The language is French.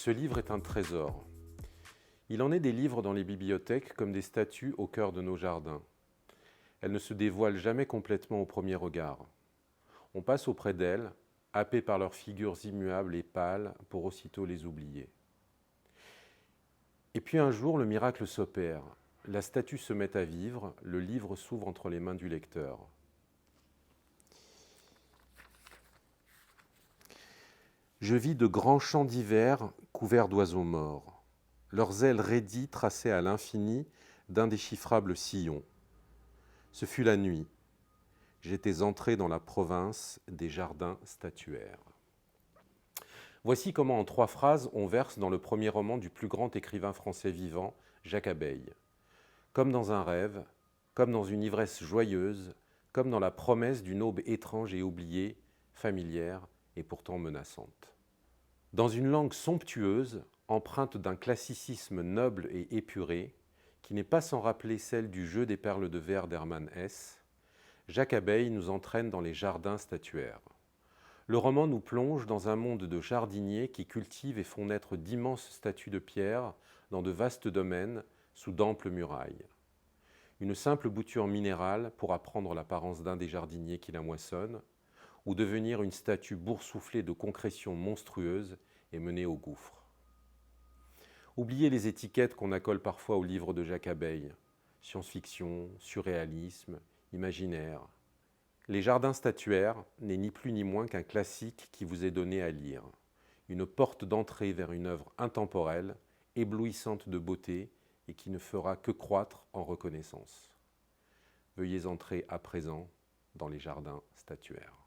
Ce livre est un trésor. Il en est des livres dans les bibliothèques comme des statues au cœur de nos jardins. Elles ne se dévoilent jamais complètement au premier regard. On passe auprès d'elles, happé par leurs figures immuables et pâles, pour aussitôt les oublier. Et puis un jour, le miracle s'opère. La statue se met à vivre, le livre s'ouvre entre les mains du lecteur. Je vis de grands champs d'hiver couverts d'oiseaux morts, leurs ailes raidies tracées à l'infini d'indéchiffrables sillons. Ce fut la nuit. J'étais entré dans la province des jardins statuaires. Voici comment, en 3 phrases, on verse dans le premier roman du plus grand écrivain français vivant, Jacques Abeille. Comme dans un rêve, comme dans une ivresse joyeuse, comme dans la promesse d'une aube étrange et oubliée, familière et pourtant menaçante. Dans une langue somptueuse, empreinte d'un classicisme noble et épuré, qui n'est pas sans rappeler celle du jeu des perles de verre d'Hermann Hesse, Jacques Abeille nous entraîne dans les jardins statuaires. Le roman nous plonge dans un monde de jardiniers qui cultivent et font naître d'immenses statues de pierre dans de vastes domaines sous d'amples murailles. Une simple bouture minérale pourra prendre l'apparence d'un des jardiniers qui la moissonne, ou devenir une statue boursouflée de concrétions monstrueuses et menée au gouffre. Oubliez les étiquettes qu'on accole parfois aux livres de Jacques Abeille, science-fiction, surréalisme, imaginaire. Les jardins statuaires n'est ni plus ni moins qu'un classique qui vous est donné à lire, une porte d'entrée vers une œuvre intemporelle, éblouissante de beauté et qui ne fera que croître en reconnaissance. Veuillez entrer à présent dans les jardins statuaires.